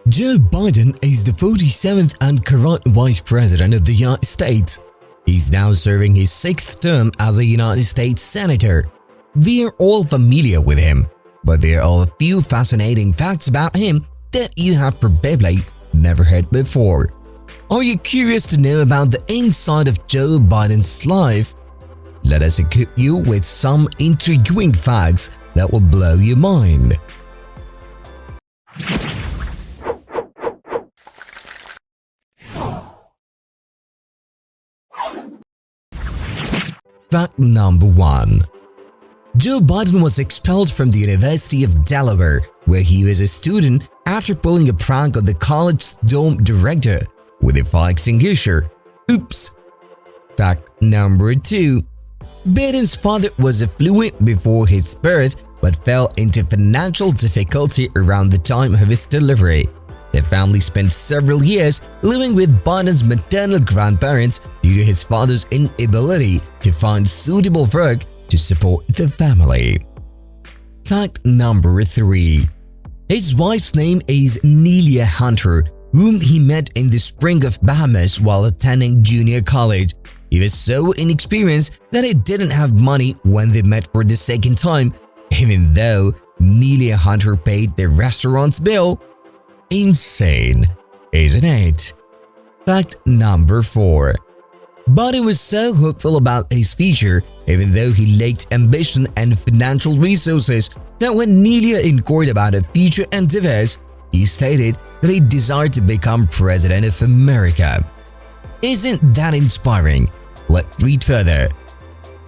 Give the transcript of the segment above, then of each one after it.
Joe Biden is the 47th and current Vice President of the United States. He's now serving his 6th term as a United States Senator. We are all familiar with him, but there are a few fascinating facts about him that you have probably never heard before. Are you curious to know about the inside of Joe Biden's life? Let us equip you with some intriguing facts that will blow your mind. Fact number 1. Joe Biden was expelled from the University of Delaware, where he was a student, after pulling a prank on the college's dorm director with a fire extinguisher. Oops. Fact number 2. Biden's father was affluent before his birth but fell into financial difficulty around the time of his delivery. The family spent several years living with Biden's maternal grandparents due to his father's inability to find suitable work to support the family. Fact number 3. His wife's name is Nelia Hunter, whom he met in the spring of Bahamas while attending junior college. He was so inexperienced that he didn't have money when they met for the second time, even though Nelia Hunter paid the restaurant's bill. Insane, isn't it? Fact number 4. Biden was so hopeful about his future, even though he lacked ambition and financial resources, that when Nelia inquired about her future endeavors, he stated that he desired to become President of America. Isn't that inspiring? Let's read further.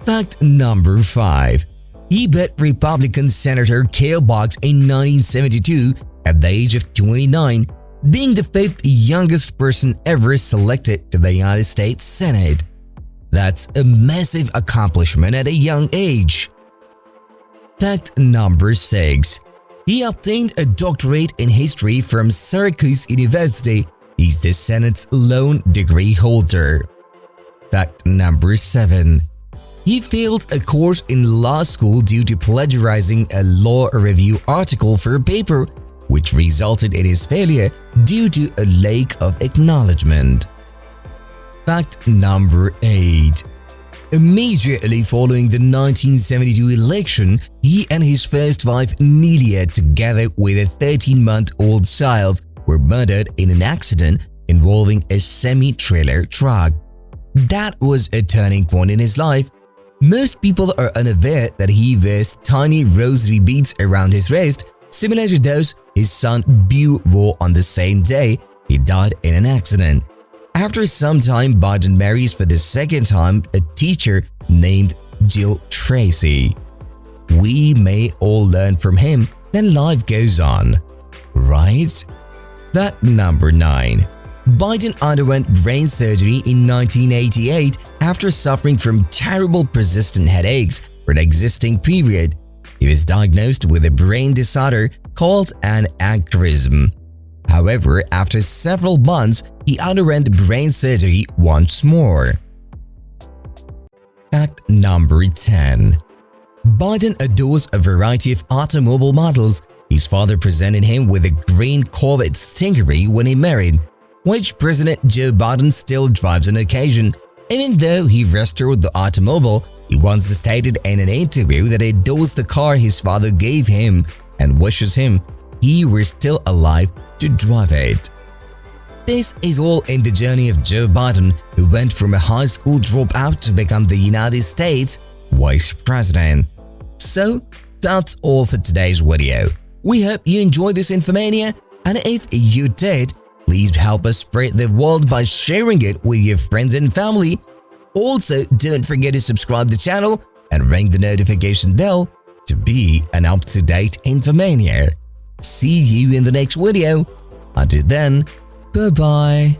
Fact number 5. He beat Republican Senator Cale Boggs in 1972 at the age of 29, being the 5th youngest person ever selected to the United States Senate. That's a massive accomplishment at a young age. Fact number 6. He obtained a doctorate in history from Syracuse University. He's the Senate's lone degree holder. Fact number 7. He failed a course in law school due to plagiarizing a law review article for a paper, which resulted in his failure due to a lack of acknowledgement. Fact number 8. Immediately following the 1972 election, he and his first wife Nelia, together with a 13-month-old child, were murdered in an accident involving a semi-trailer truck. That was a turning point in his life. Most people are unaware that he wears tiny rosary beads around his wrist, similar to those his son Beau wore on the same day he died in an accident. After some time, Biden marries for the second time a teacher named Jill Tracy. We may all learn from him, then life goes on, right? Fact number 9. Biden underwent brain surgery in 1988 after suffering from terrible persistent headaches for an existing period. He was diagnosed with a brain disorder called an aneurysm. However, after several months, he underwent brain surgery once more. Fact number 10. Biden adores a variety of automobile models. His father presented him with a green Corvette Stingray when he married, which President Joe Biden still drives on occasion. Even though he restored the automobile, he once stated in an interview that he adores the car his father gave him and wishes him he were still alive to drive it. This is all in the journey of Joe Biden, who went from a high school dropout to become the United States Vice President. So, that's all for today's video. We hope you enjoyed this information, and if you did, please help us spread the word by sharing it with your friends and family. Also, don't forget to subscribe to the channel and ring the notification bell to be an up-to-date information. See you in the next video. Until then, bye-bye.